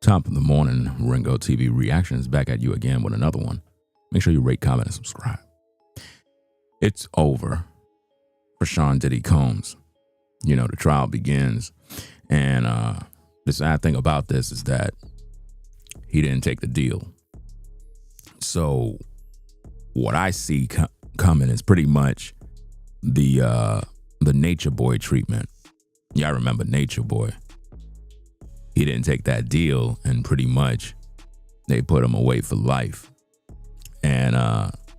Top of the morning, Ringo TV Reactions back at you again with another one. Make sure you rate, comment, and subscribe. It's over for Sean Diddy Combs. You know, the trial begins. And the sad thing about this is that he didn't take the deal. So what I see coming is pretty much the Nature Boy treatment. Y'all remember Nature Boy? He didn't take that deal, and pretty much they put him away for life. And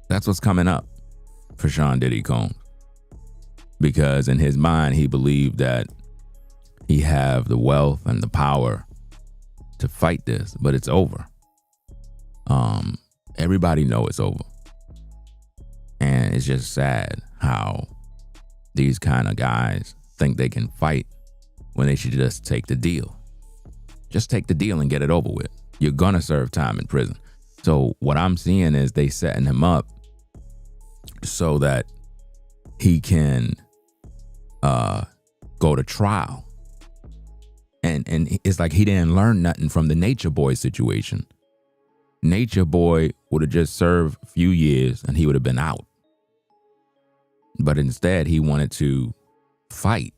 that's what's coming up for Sean Diddy Combs. Because in his mind, he believed that he have the wealth and the power to fight this, but it's over. Everybody know it's over. And it's just sad how these kind of guys think they can fight when they should just take the deal. Just take the deal and get it over with. You're gonna serve time in prison. So what I'm seeing is they setting him up so that he can go to trial. And it's like he didn't learn nothing from the Nature Boy situation. Nature Boy would have just served a few years and he would have been out. But instead, he wanted to fight.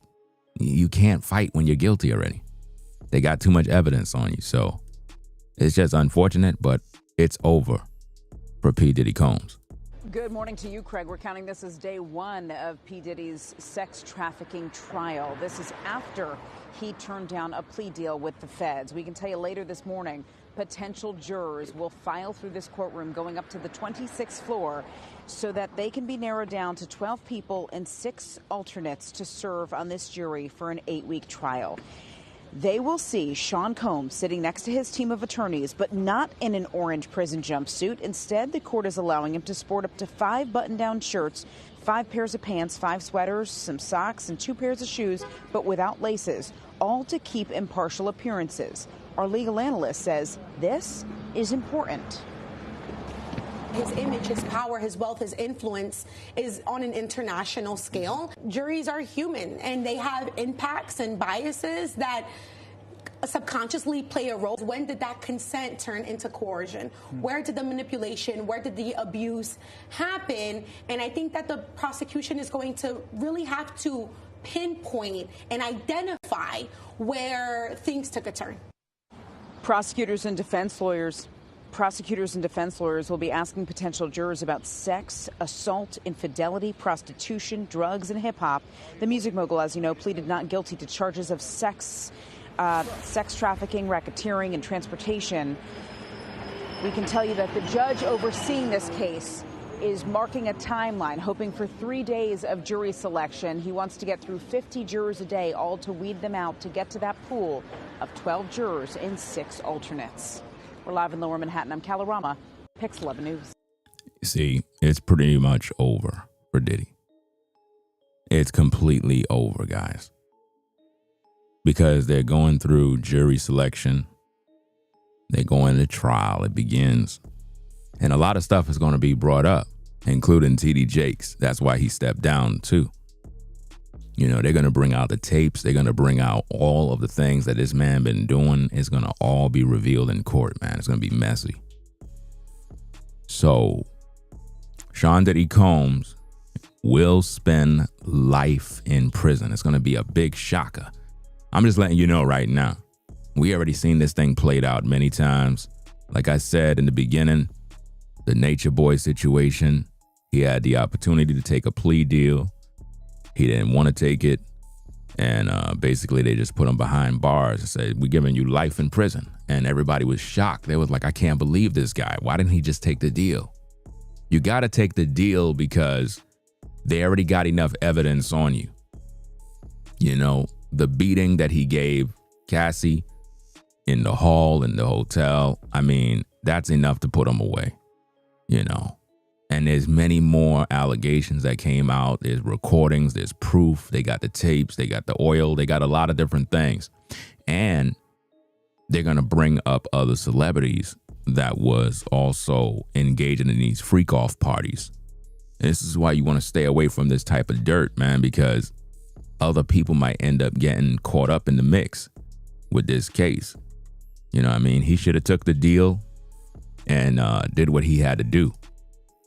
You can't fight when you're guilty already. They got too much evidence on you. So it's just unfortunate, but it's over for P. Diddy Combs. Good morning to you, Craig. We're counting this as day one of P. Diddy's sex trafficking trial. This is after he turned down a plea deal with the feds. We can tell you later this morning, potential jurors will file through this courtroom going up to the 26th floor so that they can be narrowed down to 12 people and 6 alternates to serve on this jury for an 8-week trial. They will see Sean Combs sitting next to his team of attorneys, but not in an orange prison jumpsuit. Instead, the court is allowing him to sport up to 5 button-down shirts, 5 pairs of pants, 5 sweaters, some socks, and 2 pairs of shoes, but without laces, all to keep impartial appearances. Our legal analyst says this is important. His image, his power, his wealth, his influence is on an international scale. Juries are human, and they have impacts and biases that subconsciously play a role. When did that consent turn into coercion? Where did the manipulation, where did the abuse happen? And I think that the prosecution is going to really have to pinpoint and identify where things took a turn. Prosecutors and defense lawyers will be asking potential jurors about sex, assault, infidelity, prostitution, drugs, and hip-hop. The music mogul, as you know, pleaded not guilty to charges of sex trafficking, racketeering, and transportation. We can tell you that the judge overseeing this case is marking a timeline, hoping for 3 days of jury selection. He wants to get through 50 jurors a day, all to weed them out to get to that pool of 12 jurors and 6 alternates. We're live in Lower Manhattan. I'm Kalorama, Pix 11 News. See, it's pretty much over for Diddy. It's completely over, guys. Because they're going through jury selection. They're going to trial. It begins. And a lot of stuff is going to be brought up, including T.D. Jakes. That's why he stepped down, too. You know, they're going to bring out the tapes. They're going to bring out all of the things that this man been doing. It's going to all be revealed in court, man. It's going to be messy. So, Sean Diddy Combs will spend life in prison. It's going to be a big shocker. I'm just letting you know right now. We already seen this thing played out many times. Like I said in the beginning, the Nature Boy situation, he had the opportunity to take a plea deal. He didn't want to take it. And basically, they just put him behind bars and said, we're giving you life in prison. And everybody was shocked. They was like, I can't believe this guy. Why didn't he just take the deal? You got to take the deal because they already got enough evidence on you. You know, the beating that he gave Cassie in the hall, in the hotel, I mean, that's enough to put him away, you know. And there's many more allegations that came out. There's recordings, there's proof. They got the tapes, they got the oil, they got a lot of different things. And they're going to bring up other celebrities that was also engaging in these freak-off parties. This is why you want to stay away from this type of dirt, man, because other people might end up getting caught up in the mix with this case. You know what I mean? He should have took the deal and did what he had to do.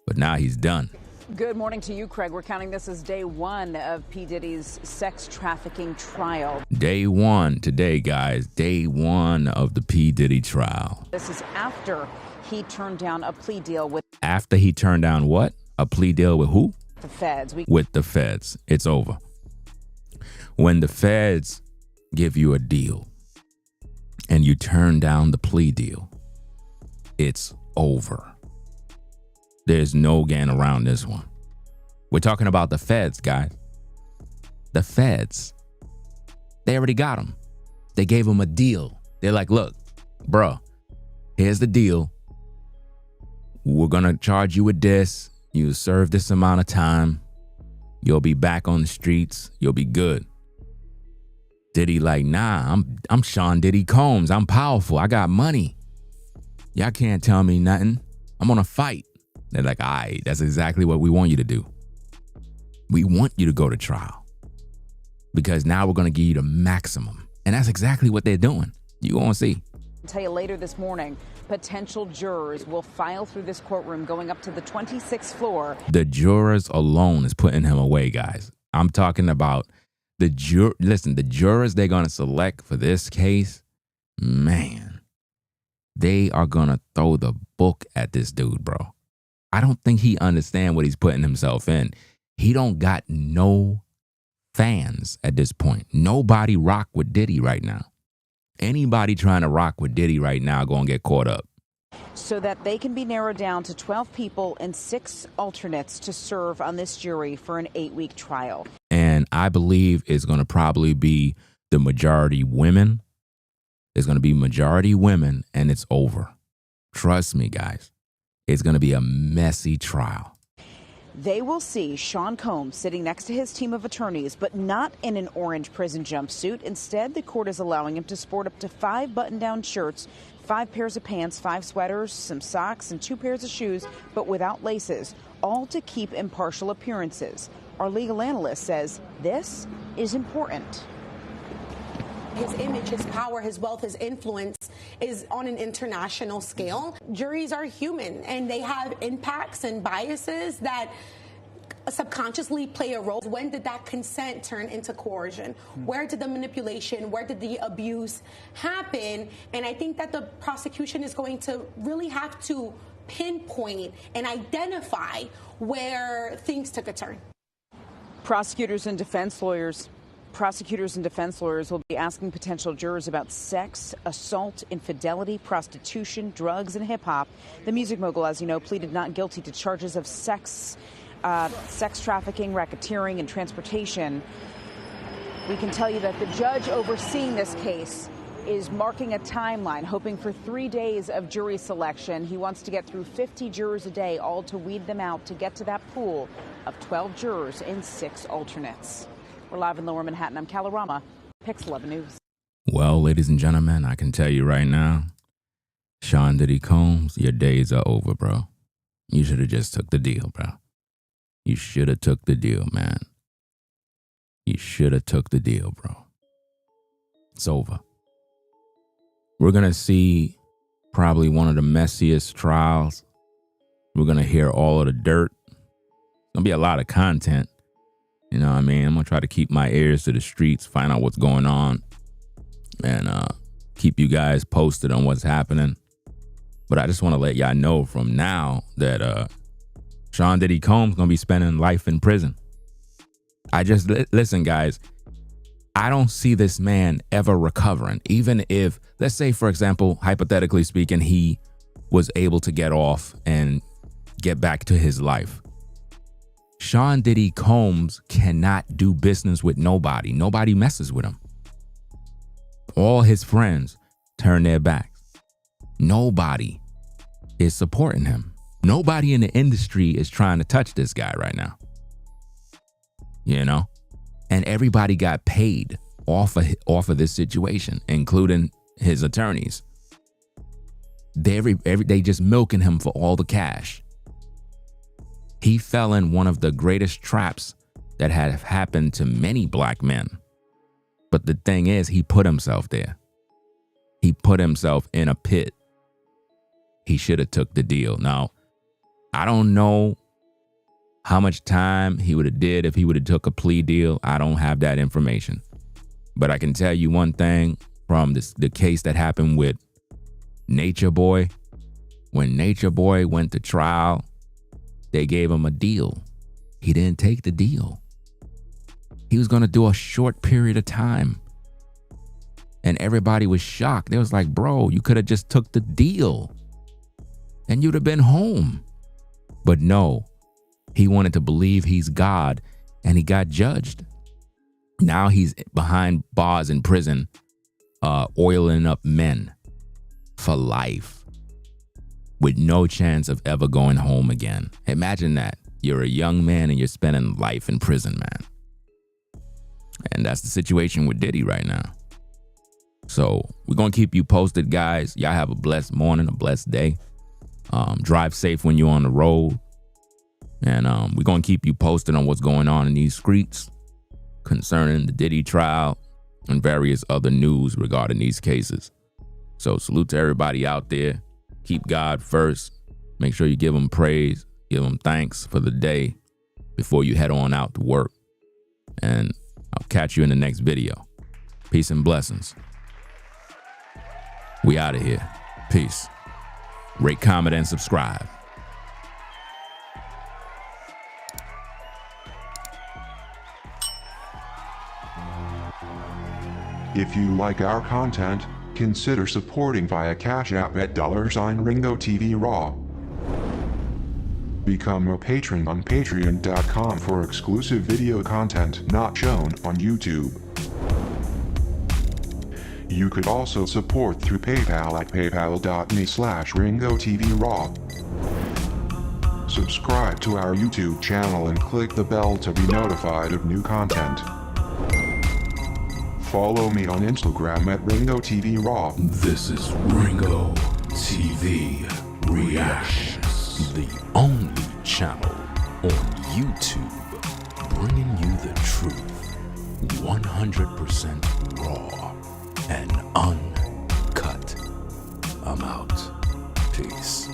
But now he's done. Good morning to you, Craig. We're counting this as day one of P. Diddy's sex trafficking trial. Day one today, guys. Day one of the P. Diddy trial. This is after he turned down a plea deal with... After he turned down what? A plea deal with who? The feds. With the feds. It's over. When the feds give you a deal and you turn down the plea deal, it's over. There's no getting around this one. We're talking about the feds, guys. The feds. They already got him. They gave him a deal. They're like, look, bro, here's the deal. We're going to charge you with this. You serve this amount of time. You'll be back on the streets. You'll be good. Diddy like, nah, I'm Sean Diddy Combs. I'm powerful. I got money. Y'all can't tell me nothing. I'm on a fight. They're like, all right, that's exactly what we want you to do. We want you to go to trial because now we're going to give you the maximum. And that's exactly what they're doing. You're going to see. I'll tell you later this morning, potential jurors will file through this courtroom going up to the 26th floor. The jurors alone is putting him away, guys. I'm talking about the jurors they're going to select for this case, man, they are going to throw the book at this dude, bro. I don't think he understands what he's putting himself in. He don't got no fans at this point. Nobody rock with Diddy right now. Anybody trying to rock with Diddy right now going to get caught up. So that they can be narrowed down to 12 people and 6 alternates to serve on this jury for an 8-week trial. And I believe it's going to probably be the majority women. It's going to be majority women, and it's over. Trust me, guys. It's going to be a messy trial. They will see Sean Combs sitting next to his team of attorneys, but not in an orange prison jumpsuit. Instead, the court is allowing him to sport up to 5 button-down shirts, 5 pairs of pants, 5 sweaters, some socks, and 2 pairs of shoes, but without laces, all to keep impartial appearances. Our legal analyst says this is important. His image, his power, his wealth, his influence is on an international scale. Juries are human, and they have impacts and biases that subconsciously play a role. When did that consent turn into coercion? Where did the manipulation, where did the abuse happen? And I think that the prosecution is going to really have to pinpoint and identify where things took a turn. Prosecutors and defense lawyers will be asking potential jurors about sex, assault, infidelity, prostitution, drugs, and hip-hop. The music mogul, as you know, pleaded not guilty to charges of sex trafficking, racketeering, and transportation. We can tell you that the judge overseeing this case is marking a timeline, hoping for 3 days of jury selection. He wants to get through 50 jurors a day, all to weed them out to get to that pool of 12 jurors and 6 alternates. We're live in Lower Manhattan. I'm Kalorama, Pix 11 News. Well, ladies and gentlemen, I can tell you right now, Sean Diddy Combs, your days are over, bro. You should have just took the deal, bro. You should have took the deal, man. You should have took the deal, bro. It's over. We're going to see probably one of the messiest trials. We're going to hear all of the dirt. It's going to be a lot of content. You know what I mean? I'm going to try to keep my ears to the streets, find out what's going on, and keep you guys posted on what's happening. But I just want to let y'all know from now that Sean Diddy Combs going to be spending life in prison. Listen, guys, I don't see this man ever recovering. Even if, let's say, for example, hypothetically speaking, he was able to get off and get back to his life. Sean Diddy Combs cannot do business with nobody. Nobody messes with him. All his friends turn their backs. Nobody is supporting him. Nobody in the industry is trying to touch this guy right now. You know? And everybody got paid off of this situation, including his attorneys. They just milking him for all the cash. He fell in one of the greatest traps that have happened to many black men. But the thing is, he put himself there. He put himself in a pit. He should have took the deal. Now, I don't know how much time he would have did if he would have took a plea deal. I don't have that information. But I can tell you one thing from the case that happened with Nature Boy. When Nature Boy went to trial, they gave him a deal. He didn't take the deal. He was going to do a short period of time. And everybody was shocked. They was like, bro, you could have just took the deal and you'd have been home. But no, he wanted to believe he's God and he got judged. Now he's behind bars in prison, oiling up men for life with no chance of ever going home again. Imagine that. You're a young man and you're spending life in prison, man. And that's the situation with Diddy right now. So we're going to keep you posted, guys. Y'all have a blessed morning, a blessed day. Drive safe when you're on the road. And we're going to keep you posted on what's going on in these streets concerning the Diddy trial and various other news regarding these cases. So salute to everybody out there. Keep God first. Make sure you give him praise, give him thanks for the day before you head on out to work. And I'll catch you in the next video. Peace and blessings. We out of here. Peace. Rate, comment, and subscribe. If you like our content, consider supporting via Cash App at $RingoTV Raw. Become a patron on patreon.com for exclusive video content not shown on YouTube. You could also support through PayPal at paypal.me/RingoTVRaw. Subscribe to our YouTube channel and click the bell to be notified of new content. Follow me on Instagram at RingoTVRaw. This is Ringo TV Reactions, the only channel on YouTube bringing you the truth 100% raw and uncut. I'm out. Peace.